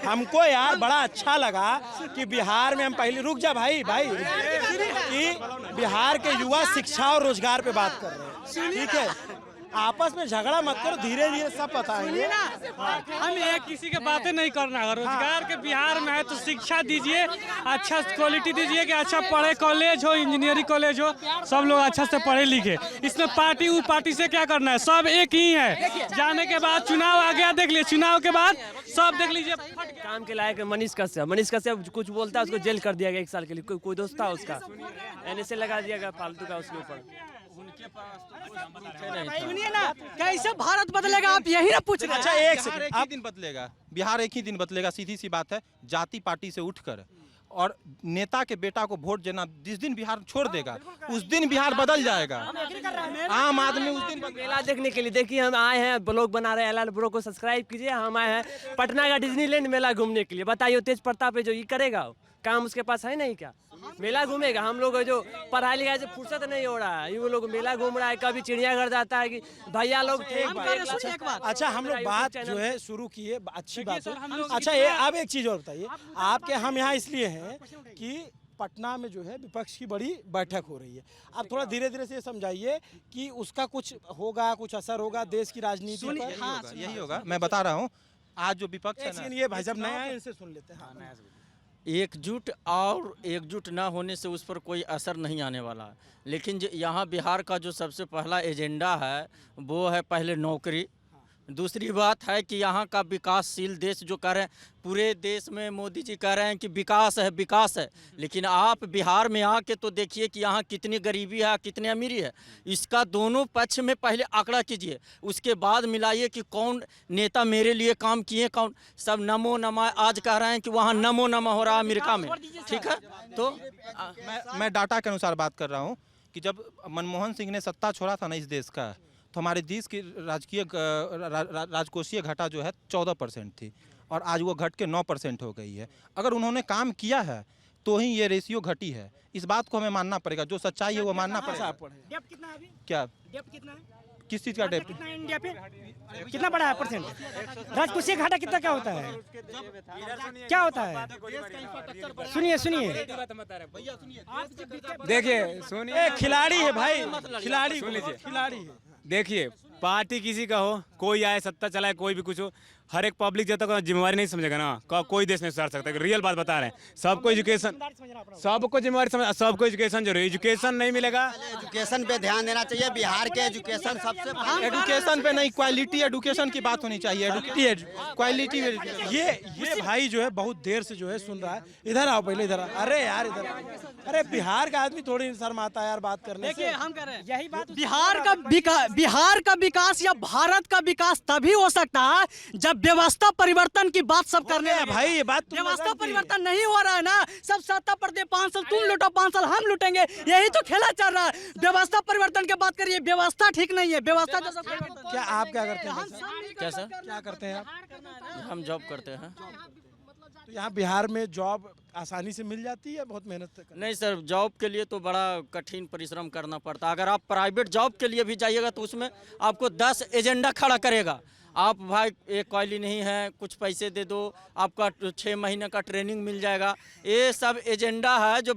हमको यार बड़ा अच्छा लगा कि बिहार में हम पहले रुक जा भाई कि बिहार के युवा शिक्षा और रोजगार पे बात कर रहे हैं। ठीक है, आपस में झगड़ा मत करो, धीरे धीरे सब बताएंगे। हम एक किसी के बातें नहीं करना है। रोजगार के बिहार में है तो शिक्षा दीजिए, अच्छा क्वालिटी दीजिए कि अच्छा पढ़े, कॉलेज हो, इंजीनियरिंग कॉलेज हो, सब लोग अच्छा से पढ़े लिखे। इसमें पार्टी वो पार्टी से क्या करना है, सब एक ही है। जाने के बाद चुनाव आ गया, देख लीजिए, चुनाव के बाद सब देख लीजिए। काम के लायक मनीष कश्यप कुछ बोलता है उसको जेल कर दिया गया 1 साल के लिए। कोई दोस्त था उसका, NSA लगा दिया गया फालतू का उसके ऊपर। सुनिए ना, कैसे भारत बदलेगा आप यही ना पूछ रहे हैं। अच्छा, एक बिहार एक ही दिन बदलेगा, बिहार एक ही दिन बदलेगा। सीधी सी बात है, जाति पार्टी से उठकर और नेता के बेटा को वोट देना जिस दिन बिहार छोड़ देगा उस दिन बिहार बदल जाएगा। आम आदमी उस दिन मेला देखने के लिए देखिए हम आए हैं, ब्लॉग बना रहे हैं, LL ब्रो को सब्सक्राइब कीजिए। हम आए हैं पटना का डिज्नीलैंड मेला घूमने के लिए। बताइए तेज प्रताप है जो ये करेगा, काम उसके पास है नहीं क्या? मेला घूमेगा। हम लोग जो पढ़ाई लिखाई से फुर्सत नहीं हो रहा है, ये लोग मेला घूम रहा है, कभी चिड़ियाघर जाता है कि भैया लोग। अच्छा, हम लोग बात जो है शुरू किए, अच्छी बात है। अच्छा, ये अब एक चीज और बताइए, आपके हम यहाँ इसलिए हैं कि पटना में जो है विपक्ष की बड़ी बैठक हो रही है। आप थोड़ा धीरे धीरे से समझाइए कि उसका कुछ होगा, कुछ असर होगा देश की राजनीति पर। यही होगा, मैं बता रहा हूँ। आज जो विपक्ष है ना, ये भाई साहब नया है, इनसे सुन लेते हैं। एकजुट ना होने से उस पर कोई असर नहीं आने वाला है। लेकिन यहाँ बिहार का जो सबसे पहला एजेंडा है वो है पहले नौकरी। दूसरी बात है कि यहाँ का विकासशील देश जो कह रहे हैं, पूरे देश में मोदी जी कह रहे हैं कि विकास है, लेकिन आप बिहार में आके तो देखिए कि यहाँ कितनी गरीबी है, कितनी अमीरी है। इसका दोनों पक्ष में पहले आंकड़ा कीजिए, उसके बाद मिलाइए कि कौन नेता मेरे लिए काम किए, कौन। सब नमो नमा आज कह रहे हैं कि वहाँ नमो नमा हो रहा है अमेरिका में। ठीक है, तो मैं डाटा के अनुसार बात कर रहा हूँ कि जब मनमोहन सिंह ने सत्ता छोड़ा था ना इस देश का, तो हमारे देश की राजकोषीय घाटा जो है 14% थी और आज वो घट के 9% हो गई है। अगर उन्होंने काम किया है तो ही ये रेशियो घटी है। इस बात को हमें मानना पड़ेगा, जो सच्चाई है वो मानना पड़ेगा। डेप कितना है अभी? क्या डेप कितना है? किस चीज़ का डेप? कितना है इंडिया पे? कितना बड़ा है परसेंट? राजकोषीय घाटा कितना क्या होता है? क्या होता है? सुनिए देखिए, सुनिए, खिलाड़ी है भाई, खिलाड़ी है। देखिए, पार्टी किसी का हो, कोई आए सत्ता चलाए, कोई भी कुछ हो, हर एक पब्लिक जब तक जिम्मेवारी नहीं समझेगा ना, कोई देश नहीं सुधार सकता। रियल बात बता रहे हैं। सबको एजुकेशन, सबको जिम्मेवारी समझ, सबको एजुकेशन जरूरी। एजुकेशन नहीं मिलेगा, एजुकेशन पे ध्यान देना चाहिए। बिहार के एजुकेशन सबसे एजुकेशन पे नहीं, क्वालिटी एजुकेशन की बात होनी चाहिए। क्वालिटी ये भाई जो है बहुत देर से जो है सुन रहा है। इधर आओ, पहले इधर आओ। अरे यार इधर आओ। अरे बिहार का आदमी थोड़ी शर्माता है यार बात करने से। देखिए, हम कह रहे हैं यही बात। बिहार का विकास या भारत का विकास तभी हो सकता है जब व्यवस्था परिवर्तन की बात सब करने हैं भाई। ये बात व्यवस्था परिवर्तन नहीं हो रहा है ना, सब सत्ता पर दे 5 साल तुम लूटो, 5 साल हम लूटेंगे, यही तो खेला चल रहा है। व्यवस्था परिवर्तन की बात करिए, व्यवस्था ठीक नहीं है। व्यवस्था जैसा क्या आप क्या करते हैं? क्या सर, क्या करते हैं आप? हम जॉब करते हैं। तो यहाँ बिहार में जॉब आसानी से मिल जाती है, बहुत मेहनत करनी? नहीं सर, जॉब के लिए तो बड़ा कठिन परिश्रम करना पड़ता है। अगर आप प्राइवेट जॉब के लिए भी जाइएगा तो उसमें आपको 10 एजेंडा खड़ा करेगा। आप भाई एक कॉली नहीं है, कुछ पैसे दे दो, आपका 6 महीने का ट्रेनिंग मिल जाएगा। ये सब एजेंडा है जो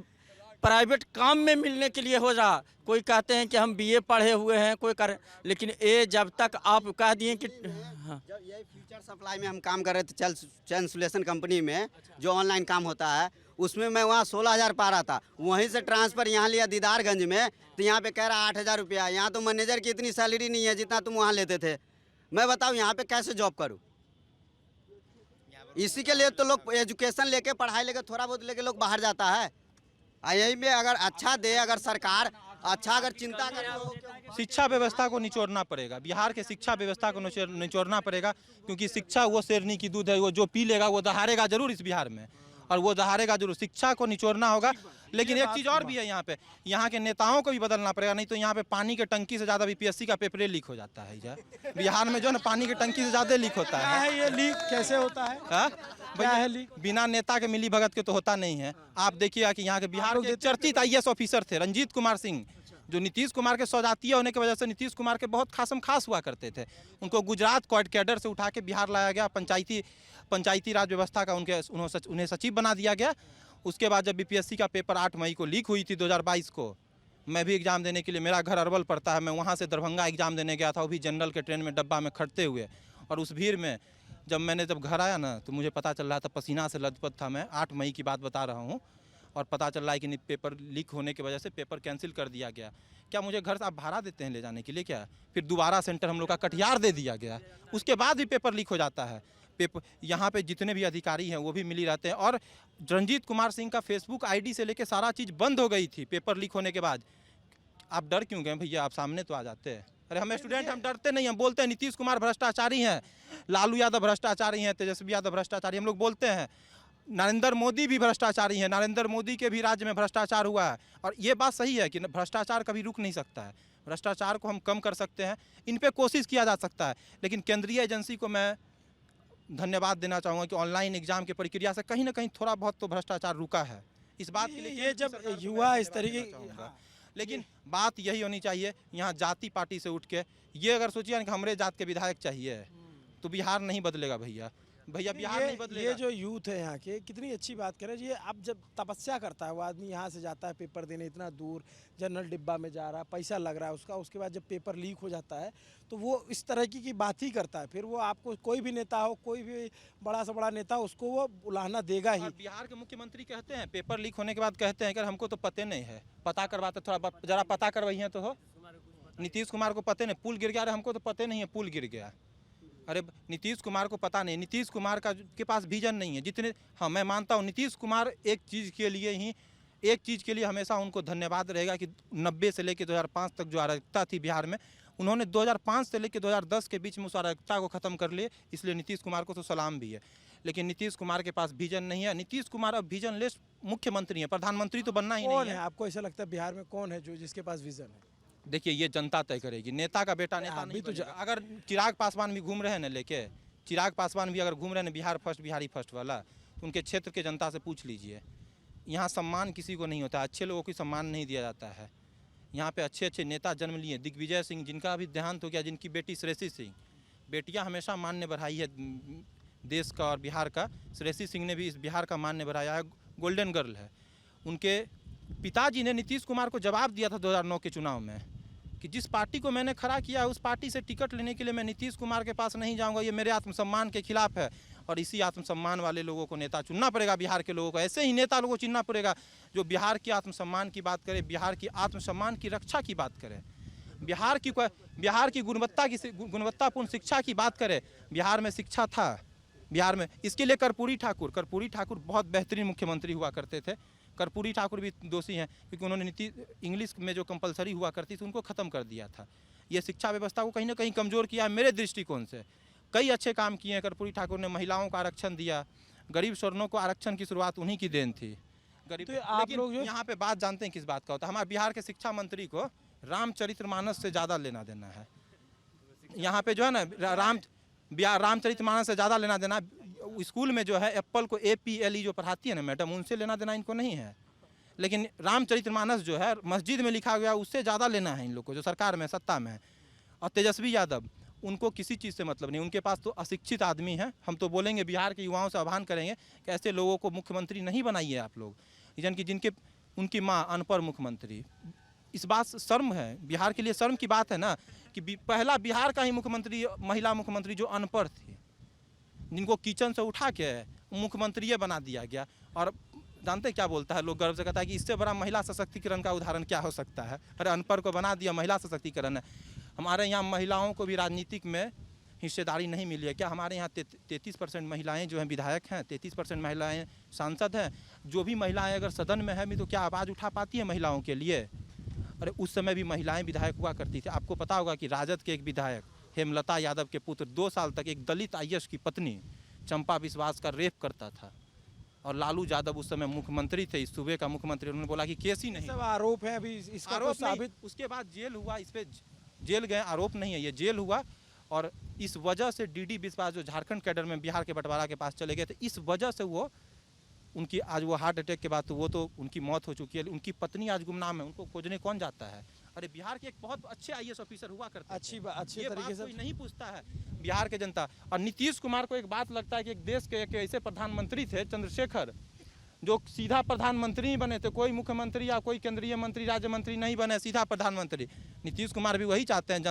प्राइवेट काम में मिलने के लिए हो रहा। कोई कहते हैं कि हम बीए पढ़े हुए हैं, कोई कर, लेकिन ये जब तक आप कह दिए कि हाँ। जब ये फ्यूचर सप्लाई में हम काम कर रहे थे चैन सुलेशन कंपनी में, जो ऑनलाइन काम होता है, उसमें मैं वहाँ 16,000 पा रहा था। वहीं से ट्रांसफ़र यहाँ लिया दीदारगंज में, तो यहाँ पे कह रहा 8,000 रुपया। यहाँ तो मैनेजर की इतनी सैलरी नहीं है जितना तुम वहाँ लेते थे। मैं बताऊँ यहाँ पे कैसे जॉब करूँ? इसी के लिए तो लोग एजुकेशन लेके, पढ़ाई लेके, थोड़ा बहुत लेके लोग बाहर जाता है। यही में अगर अच्छा दे, अगर सरकार अच्छा अगर चिंता करे, शिक्षा व्यवस्था को निचोड़ना पड़ेगा। बिहार के शिक्षा व्यवस्था को निचोड़ना पड़ेगा, क्योंकि शिक्षा वो शेरनी की दूध है। वो जो पी लेगा वो दहाड़ेगा जरूर इस बिहार में, और वो दहाड़ेगा जरूर। शिक्षा को निचोड़ना होगा। लेकिन एक चीज़ और भी है, यहाँ पे यहाँ के नेताओं को भी बदलना पड़ेगा, नहीं तो यहाँ पे पानी के टंकी से ज़्यादा बीपीएससी का पेपर लीक हो जाता है। बिहार में जो है ना, पानी के टंकी से ज़्यादा लीक होता है। ये लीक कैसे होता है? क्या है लीक? बिना नेता के मिली भगत के तो होता नहीं है। आप देखिएगा कि यहाँ के बिहार के चर्चित IAS ऑफिसर थे रंजीत कुमार सिंह, जो नीतीश कुमार के सौजातीय होने की वजह से नीतीश कुमार के बहुत खास हुआ करते थे। उनको गुजरात कैडर से उठा के बिहार लाया गया, पंचायती राज व्यवस्था का उन्हें सचिव बना दिया गया। उसके बाद जब बीपीएससी का पेपर 8 मई को लीक हुई थी 2022 को, मैं भी एग्ज़ाम देने के लिए, मेरा घर अरवल पड़ता है, मैं वहाँ से दरभंगा एग्ज़ाम देने गया था, वो भी जनरल के ट्रेन में डब्बा में खड़ते हुए। और उस भीड़ में जब घर आया ना, तो मुझे पता चल रहा था, पसीना से लथपथ था मैं। 8 मई की बात बता रहा हूँ, और पता चल रहा है कि पेपर लीक होने की वजह से पेपर कैंसिल कर दिया गया। क्या मुझे घर से आप भाड़ा देते हैं ले जाने के लिए क्या? फिर दोबारा सेंटर हम लोग का कटिहार दे दिया गया, उसके बाद भी पेपर लीक हो जाता है। पेपर यहाँ पे जितने भी अधिकारी हैं वो भी मिली रहते हैं। और रंजीत कुमार सिंह का फेसबुक आईडी से लेके सारा चीज़ बंद हो गई थी पेपर लीक होने के बाद। आप डर क्यों गए भैया? आप सामने तो आ जाते हैं। अरे हम स्टूडेंट, हम डरते नहीं। हम बोलते हैं नीतीश कुमार भ्रष्टाचारी हैं, लालू यादव भ्रष्टाचारी हैं, तेजस्वी यादव भ्रष्टाचारी, हम लोग बोलते हैं। नरेंद्र मोदी भी भ्रष्टाचारी हैं, नरेंद्र मोदी के भी राज्य में भ्रष्टाचार हुआ है। और ये बात सही है कि भ्रष्टाचार कभी रुक नहीं सकता है। भ्रष्टाचार को हम कम कर सकते हैं, इन पे कोशिश किया जा सकता है। लेकिन केंद्रीय एजेंसी को मैं धन्यवाद देना चाहूँगा कि ऑनलाइन एग्जाम की प्रक्रिया से कहीं ना कहीं थोड़ा बहुत तो भ्रष्टाचार रुका है। इस बात के लिए ये जब युवा इस तरीके, लेकिन बात यही होनी चाहिए, यहाँ जाति पार्टी से उठ के ये अगर सोचिए कि हमारे जात के विधायक चाहिए, तो बिहार नहीं बदलेगा भैया। बिहार नहीं बदलेगा। ये जो यूथ है यहाँ के, कितनी अच्छी बात करें। ये अब जब तपस्या करता है वो आदमी, यहाँ से जाता है पेपर देने इतना दूर, जनरल डिब्बा में जा रहा है, पैसा लग रहा है उसका, उसके बाद जब पेपर लीक हो जाता है तो वो इस तरह की बात ही करता है। फिर वो आपको कोई भी नेता हो, कोई भी बड़ा से बड़ा नेता, उसको वो बुलाना देगा ही। बिहार के मुख्यमंत्री कहते हैं पेपर लीक होने के बाद, कहते हैं कि हमको तो पता नहीं है, पता करवाते, थोड़ा जरा पता करवाइए तो हो। नीतीश कुमार को पता नहीं पुल गिर गया, अरे हमको तो पता नहीं है पुल गिर गया। अरे नीतीश कुमार को पता नहीं, नीतीश कुमार के पास विजन नहीं है। जितने, हाँ मैं मानता हूँ नीतीश कुमार एक चीज़ के लिए हमेशा उनको धन्यवाद रहेगा कि 90 से लेकर 2005 तक जो अराजकता थी बिहार में, उन्होंने 2005 से लेकर 2010 के बीच में उस अराजकता को ख़त्म कर लिए। इसलिए नीतीश कुमार को तो सलाम भी है। लेकिन नीतीश कुमार के पास विजन नहीं है। नीतीश कुमार अब विजन लेस मुख्यमंत्री है, प्रधानमंत्री तो बनना ही नहीं है। आपको ऐसा लगता है बिहार में कौन है जो जिसके पास विजन है? देखिए ये जनता तय करेगी। नेता का बेटा नेता नहीं तो अगर चिराग पासवान भी घूम रहे हैं ना लेके, चिराग पासवान भी अगर घूम रहे हैं बिहार फर्स्ट, बिहारी फर्स्ट वाला, तो उनके क्षेत्र के जनता से पूछ लीजिए। यहाँ सम्मान किसी को नहीं होता, अच्छे लोगों को सम्मान नहीं दिया जाता है। यहाँ पे अच्छे नेता जन्म लिए, दिग्विजय सिंह जिनका अभी देहांत हो गया, जिनकी बेटी श्रेयसी सिंह, बेटियाँ हमेशा मान्य बढ़ाई है देश का और बिहार का। श्रेयसी सिंह ने भी इस बिहार का मान्य बढ़ाया है, गोल्डन गर्ल है। उनके पिताजी ने नीतीश कुमार को जवाब दिया था 2009 के चुनाव में कि जिस पार्टी को मैंने खड़ा किया है उस पार्टी से टिकट लेने के लिए मैं नीतीश कुमार के पास नहीं जाऊंगा, ये मेरे आत्मसम्मान के खिलाफ है। और इसी आत्मसम्मान वाले लोगों को नेता चुनना पड़ेगा बिहार के लोगों को। ऐसे ही नेता लोगों को चुनना पड़ेगा जो बिहार के आत्मसम्मान की बात करे, बिहार की आत्मसम्मान की रक्षा की बात करे, बिहार की गुणवत्तापूर्ण शिक्षा की बात करे। बिहार में शिक्षा था, बिहार में इसके लिए कर्पूरी ठाकुर बहुत बेहतरीन मुख्यमंत्री हुआ करते थे। कर्पूरी ठाकुर भी दोषी हैं क्योंकि उन्होंने इंग्लिश में जो कंपलसरी हुआ करती थी उनको ख़त्म कर दिया था। ये शिक्षा व्यवस्था को कहीं ना कहीं कमज़ोर किया है मेरे दृष्टिकोण से। कई अच्छे काम किए हैं कर्पूरी ठाकुर ने, महिलाओं का आरक्षण दिया, गरीब स्वर्णों को आरक्षण की शुरुआत उन्हीं की देन थी। गरीब तो आप लोग यहाँ पे बात जानते हैं किस बात का होता है? हमारे बिहार के शिक्षा मंत्री को रामचरितमानस से ज़्यादा लेना देना है। यहाँ पे जो है ना रामचरितमानस से ज़्यादा लेना देना। स्कूल में जो है एप्पल को APLE जो पढ़ाती है ना मैडम, उनसे लेना देना इनको नहीं है। लेकिन रामचरितमानस जो है मस्जिद में लिखा गया उससे ज़्यादा लेना है इन लोग को, जो सरकार में सत्ता में है। और तेजस्वी यादव उनको किसी चीज़ से मतलब नहीं, उनके पास तो अशिक्षित आदमी हैं। हम तो बोलेंगे बिहार के युवाओं से आह्वान करेंगे कि ऐसे लोगों को मुख्यमंत्री नहीं बनाइए आप लोग, यानी कि जिनके उनकी माँ अनपढ़ मुख्यमंत्री। इस बात से शर्म है, बिहार के लिए शर्म की बात है ना कि पहला बिहार का ही मुख्यमंत्री, महिला मुख्यमंत्री जो अनपढ़ थी, जिनको किचन से उठा के मुख्यमंत्री बना दिया गया। और जानते क्या बोलता है, लोग गर्व से कहता है कि इससे बड़ा महिला सशक्तिकरण का उदाहरण क्या हो सकता है। अरे अनपढ़ को बना दिया, महिला सशक्तिकरण है। हमारे यहाँ महिलाओं को भी राजनीतिक में हिस्सेदारी नहीं मिली है क्या? हमारे यहाँ 33% महिलाएं जो हैं विधायक हैं, 33% महिलाएं सांसद हैं। जो भी महिलाएं अगर सदन में हैं भी तो क्या आवाज़ उठा पाती है महिलाओं के लिए? अरे उस समय भी महिलाएं विधायक हुआ करती थी। आपको पता होगा कि राजद के एक विधायक हेमलता यादव के पुत्र 2 साल तक एक दलित IAS की पत्नी चंपा विश्वास का रेप करता था, और लालू यादव उस समय मुख्यमंत्री थे, इस सूबे का मुख्यमंत्री। उन्होंने बोला कि केस ही नहीं, सब आरोप है अभी इसका आरोप साबित। उसके बाद जेल हुआ, इस पे जेल गए, आरोप नहीं है, ये जेल हुआ। और इस वजह से DD विश्वास जो झारखंड कैडर में बिहार के बंटवारा के पास चले गए थे, इस वजह से वो उनकी आज वो हार्ट अटैक के बाद तो वो तो उनकी मौत हो चुकी है। उनकी पत्नी आज गुमनाम है, उनको खोजने कौन जाता है? अरे बिहार के एक बहुत अच्छे IAS ऑफिसर हुआ करते थे। अच्छे ये तरीके बात से कोई नहीं पूछता है बिहार के जनता। और नीतीश कुमार को एक बात लगता है कि एक देश के एक ऐसे प्रधानमंत्री थे चंद्रशेखर, जो सीधा प्रधानमंत्री ही बने थे, कोई मुख्यमंत्री या कोई केंद्रीय मंत्री राज्य मंत्री नहीं बने, सीधा प्रधानमंत्री। नीतीश कुमार भी वही चाहते हैं।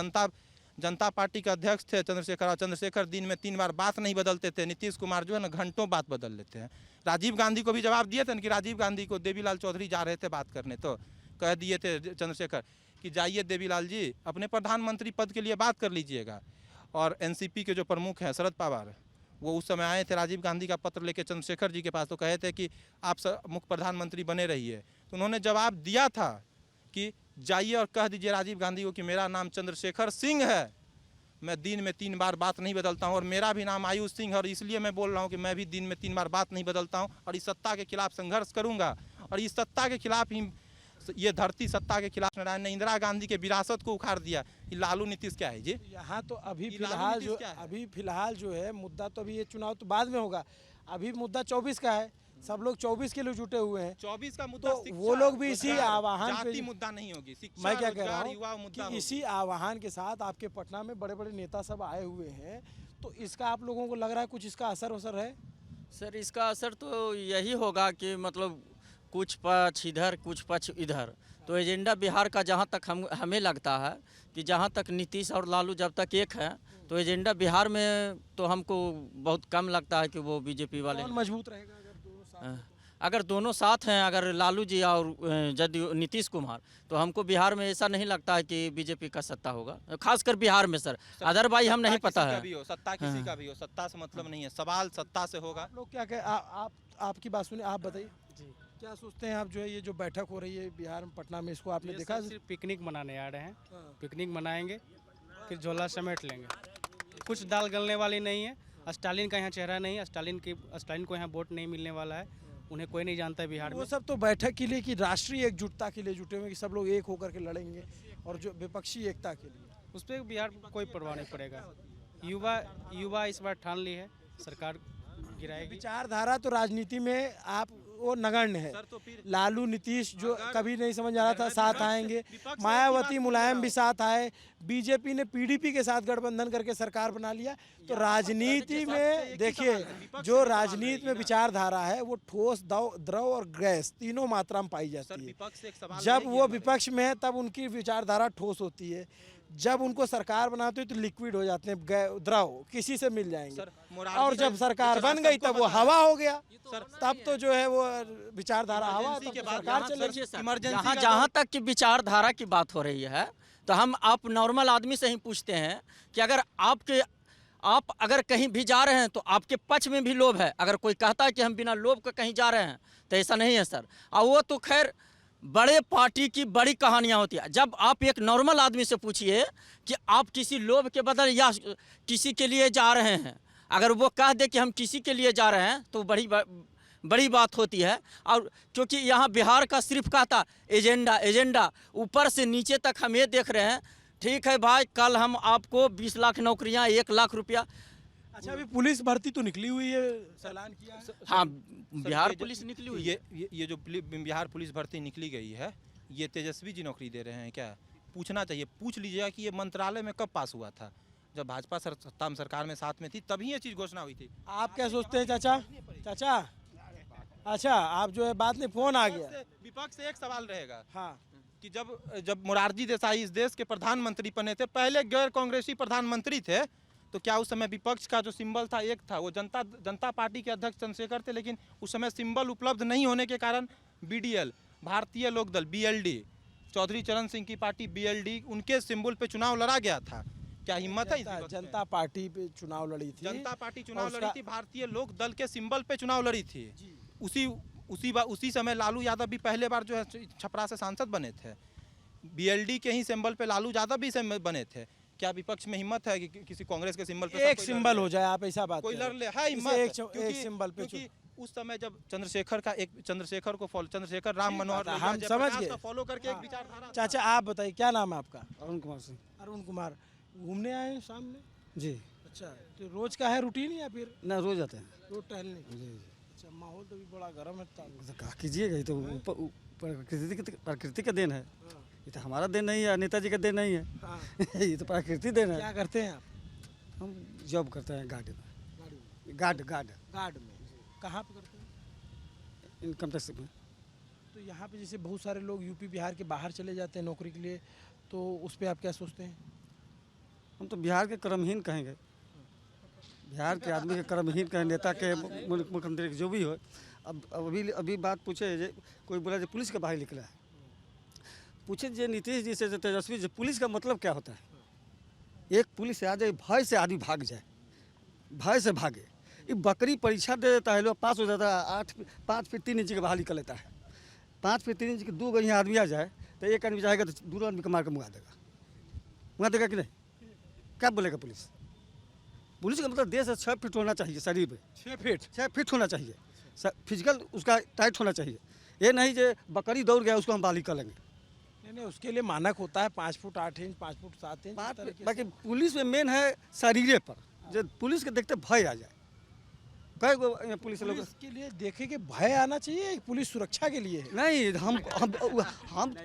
जनता पार्टी के अध्यक्ष थे चंद्रशेखर, और चंद्रशेखर दिन में 3 बार बात नहीं बदलते थे। नीतीश कुमार जो है ना घंटों बात बदल लेते हैं। राजीव गांधी को भी जवाब दिए थे कि राजीव गांधी को देवीलाल चौधरी जा रहे थे बात करने, तो कह दिए थे चंद्रशेखर कि जाइए देवीलाल जी, अपने प्रधानमंत्री पद के लिए बात कर लीजिएगा। और NCP के जो प्रमुख हैं शरद पवार, वो उस समय आए थे राजीव गांधी का पत्र लेके चंद्रशेखर जी के पास, तो कहे थे कि आप मुख्य प्रधानमंत्री बने रहिए। तो उन्होंने जवाब दिया था कि जाइए और कह दीजिए राजीव गांधी को कि मेरा नाम चंद्रशेखर सिंह है, मैं दिन में 3 बार बात नहीं बदलता हूं, और मेरा भी नाम आयुष सिंह है, और इसलिए मैं बोल रहा हूं कि मैं भी दिन में 3 बार बात नहीं बदलता हूं, और इस सत्ता के खिलाफ संघर्ष करूंगा। और इस सत्ता के खिलाफ ही, ये धरती सत्ता के खिलाफ नारायण ने इंदिरा गांधी के विरासत को उखाड़ दिया। ये लालू नीतीश क्या है जी? यहाँ तो अभी ये लालू फिलहाल नीतीश क्या है? फिलहाल जो है मुद्दा, तो अभी ये चुनाव तो बाद में होगा, अभी मुद्दा 24 का है। सब लोग 24 के लिए जुटे हुए हैं। 24 का मुद्दा तो शिक्षा, वो लोग भी इसी रोजगार, आह्वान पे, जाति मुद्दा नहीं होगी, शिक्षा, मैं क्या कह रहा रोजगार, युवा हूँ मुद्दा कि होगी। इसी आह्वान के साथ आपके पटना में बड़े बड़े नेता सब आए हुए हैं, तो इसका आप लोगों को लग रहा है कुछ इसका असर है? सर इसका असर तो यही होगा कि मतलब कुछ पक्ष इधर कुछ पक्ष इधर। तो एजेंडा बिहार का जहाँ तक हमें लगता है कि जहाँ तक नीतीश और लालू जब तक एक है, तो एजेंडा बिहार में तो हमको बहुत कम लगता है कि वो बीजेपी वाले कौन मजबूत रहेगा अगर दोनों साथ हैं, अगर लालू जी और जदयू नीतीश कुमार, तो हमको बिहार में ऐसा नहीं लगता है कि बीजेपी का सत्ता होगा, खासकर बिहार में सर। अदरवाइज हम नहीं पता है। सत्ता किसी का भी हो, सत्ता से मतलब नहीं है, सवाल सत्ता से होगा। आप लोग क्या कह आपकी बात सुनिए, आप बताइए क्या सोचते हैं आप, जो है ये जो बैठक हो रही है बिहार में पटना में, इसको आपने देखा? सिर्फ पिकनिक मनाने आ रहे हैं, पिकनिक मनाएंगे फिर झोला समेट लेंगे। कुछ दाल गलने वाली नहीं है। स्टालिन का यहाँ चेहरा नहीं है, स्टालिन को यहाँ वोट नहीं मिलने वाला है, उन्हें कोई नहीं जानता है बिहार में। वो सब तो बैठक के लिए कि राष्ट्रीय एकजुटता के लिए जुटे हुए हैं कि सब लोग एक होकर के लड़ेंगे, और जो विपक्षी एकता के लिए, उस पर बिहार को कोई परवाह नहीं पड़ेगा। युवा इस बार ठान ली है, सरकार गिराएगी। विचारधारा तो राजनीति में आप वो नगण्य है। लालू नीतीश जो कभी नहीं समझ आ रहा था साथ आएंगे, मायावती मुलायम भी साथ आए, बीजेपी ने PDP के साथ गठबंधन करके सरकार बना लिया। तो राजनीति में देखिए, जो राजनीति में विचारधारा है वो ठोस, द्रव और गैस तीनों मात्रा में पाई जाती है। जब वो विपक्ष में है तब उनकी विचारधारा ठोस होती है, जब उनको सरकार बनाते हैं तो लिक्विड हो जाते हैं, द्रव किसी से मिल जाएंगे। और जब सरकार बन गई तब वो हवा हो गया, तब तो जो है वो विचारधारा हवा, तब तो सरकार चलेगी। जहाँ तक कि विचारधारा की बात हो रही है, तो हम आप नॉर्मल आदमी से ही पूछते हैं कि अगर आप अगर कहीं भी जा रहे हैं तो आपके पक्ष में भी लोभ है। अगर कोई कहता है कि हम बिना लोभ के कहीं जा रहे हैं, तो ऐसा नहीं है सर। और वो तो खैर बड़े पार्टी की बड़ी कहानियां होती है। जब आप एक नॉर्मल आदमी से पूछिए कि आप किसी लोभ के बदल या किसी के लिए जा रहे हैं, अगर वो कह दे कि हम किसी के लिए जा रहे हैं, तो बड़ी बात होती है। और क्योंकि यहाँ बिहार का सिर्फ कहता एजेंडा ऊपर से नीचे तक हम ये देख रहे हैं। ठीक है भाई, कल हम आपको 20 लाख नौकरियाँ, 1 लाख रुपया। अच्छा, अभी पुलिस भर्ती तो निकली हुई है, ऐलान किया है। हाँ, बिहार पुलिस निकली हुई है। ये जो बिहार पुलिस भर्ती निकली गई है, ये तेजस्वी जी नौकरी दे रहे हैं क्या? पूछना चाहिए, पूछ लीजिएगा कि ये मंत्रालय में कब पास हुआ था। जब भाजपा सत्ता में सरकार में साथ में थी तभी ये चीज़ घोषणा हुई थी। आप क्या सोचते हैं चाचा? चाचा अच्छा, आप जो है बात नहीं, फोन आ गया। विपक्ष से एक सवाल रहेगा हाँ कि जब मोरारजी देसाई इस देश के प्रधानमंत्री बने थे, पहले गैर कांग्रेसी प्रधानमंत्री थे, तो क्या उस समय विपक्ष का जो सिंबल था एक था, वो जनता पार्टी के अध्यक्ष चंद्रशेखर थे, लेकिन उस समय सिंबल उपलब्ध नहीं होने के कारण BDL भारतीय लोकदल BLD चौधरी चरण सिंह की पार्टी BLD उनके सिंबल पे चुनाव लड़ा गया था। क्या हिम्मत है इस विपक्ष में? जनता पार्टी पे चुनाव लड़ी थी। जनता पार्टी चुनाव लड़ी थी, भारतीय लोक दल के सिंबल पे चुनाव लड़ी थी। उसी समय लालू यादव भी पहले बार जो है छपरा से सांसद बने थे। BLD के ही सिंबल पे लालू यादव भी बने थे। क्या विपक्ष में हिम्मत है कि किसी कांग्रेस के सिंबल पे एक सिंबल हो जाए? आप ऐसा बात कोई कर रहे लड़ हैं। ले है हिम्मत, एक सिंबल पे क्योंकि उस समय जब चंद्रशेखर राम मनोहर हम समझ गए, फॉलो करके एक विचारधारा। चाचा आप बताइए क्या नाम है आपका? अरुण कुमार सिंह। अरुण कुमार, घूमने आए हैं शाम में? जी। अच्छा, तो रोज का है रूटीन या फिर ना रोज आते हैं। रोज टहलने? जी। अच्छा, माहौल तो भी बड़ा गर्म है। तो क्या कीजिएगा, ये तो प्रकृति का देन है, ये तो हमारा देन नहीं है, नेताजी का देन नहीं है। हाँ। ये तो प्रकृति देन है। क्या करते हैं आप? हम जॉब करते हैं गार्ड में। गार्ड में। कहाँ पे करते हैं? इनकम टैक्स में। तो यहाँ पे जैसे बहुत सारे लोग यूपी बिहार के बाहर चले जाते हैं नौकरी के लिए, तो उस पर आप क्या सोचते हैं? हम तो बिहार के कर्महीन कहेंगे, बिहार के आदमी के कर्महीन कहें, नेता के मुख्यमंत्री के जो भी हो। अब अभी बात पूछे, कोई बोला जो पुलिस के बाहर निकला है, पूछे जो नीतीश जी से, तेजस्वी जी, पुलिस का मतलब क्या होता है? एक पुलिस आ जाए, भय से आदमी भाग जाए, भय से भागे। ये बकरी परीक्षा दे देता है, लोग पास हो जाता है, 5 फीट 3 इंच के बाहर निकल लेता है। 5 फीट 3 इंच के 2 यहाँ आदमी आ जाए तो एक आदमी जाएगा तो दूसरा आदमी को मार के मुआ देगा कि नहीं? क्या बोलेगा पुलिस? पुलिस का मतलब देश 6 फीट होना चाहिए शरीर में, 6 फीट होना चाहिए, फिजिकल उसका टाइट होना चाहिए। ये नहीं जो बकरी दौड़ गया उसको हम बाली कर लेंगे। नहीं, उसके लिए मानक होता है 5 फुट 8 इंच, 5 फुट 7 इंच। बाकी पुलिस में मेन है शरीर पर, जो पुलिस के देखते भय आ जाए। कई पुलिस लोग के लिए देखे कि भय आना चाहिए, पुलिस सुरक्षा के लिए है। नहीं, हम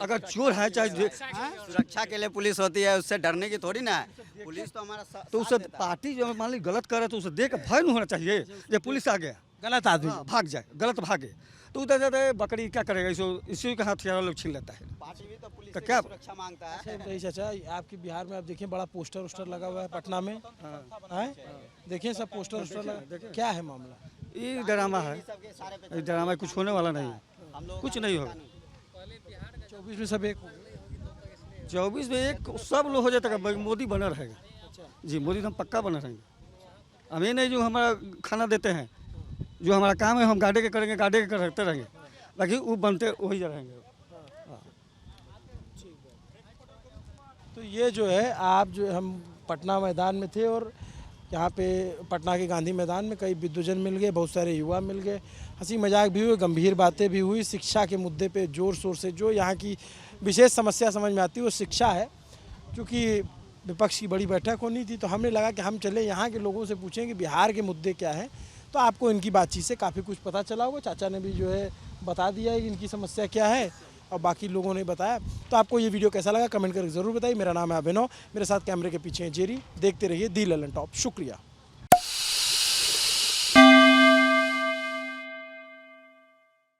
अगर चोर है चाहे सुरक्षा के लिए पुलिस होती है, उससे डरने की थोड़ी ना है। पुलिस तो हमारा तो उससे पार्टी जो मान ली गलत करे तो उसे देख भय नहीं होना चाहिए। जब पुलिस आ गया गलत आदमी भाग जाए, गलत भागे तो उधर जाते बकरी क्या करेगा? इसी का हथियार लोग छीन लेता है। पार्टी भी तो पुलिस तो क्या सुरक्षा मांगता है। अच्छा चाचा, आपके बिहार में आप देखिए बड़ा पोस्टर लगा हुआ है पटना में, देखिए सब पोस्टर लगा, क्या है मामला? ये ड्रामा है, ये ड्रामा, कुछ होने वाला नहीं है, कुछ नहीं होगा। 24 में सब एक 24 में एक सब लोग हो जाता है, मोदी बना रहेगा। जी, मोदी तो हम पक्का बना रहेंगे। हमें नहीं जो हमारा खाना देते हैं, जो हमारा काम है हम गाड़े के करेंगे, गाड़े के करते रहेंगे, बाकी वो बनते वही रहेंगे। तो ये जो है, आप जो हम पटना मैदान में थे और यहाँ पे पटना के गांधी मैदान में कई विद्वजन मिल गए, बहुत सारे युवा मिल गए, हंसी मजाक भी हुए, गंभीर बातें भी हुई। शिक्षा के मुद्दे पे जोर शोर से जो यहाँ की विशेष समस्या समझ में आती है वो शिक्षा है। क्योंकि विपक्ष की बड़ी बैठक होनी थी तो हमने लगा कि हम चले यहाँ के लोगों से पूछें कि बिहार के मुद्दे क्या हैं। तो आपको इनकी बातचीत से काफ़ी कुछ पता चला होगा। चाचा ने भी जो है बता दिया है कि इनकी समस्या क्या है और बाकी लोगों ने बताया। तो आपको ये वीडियो कैसा लगा कमेंट करके ज़रूर बताइए। मेरा नाम है अभिनव, मेरे साथ कैमरे के पीछे है जेरी। देखते रहिए दी ललन टॉप। शुक्रिया।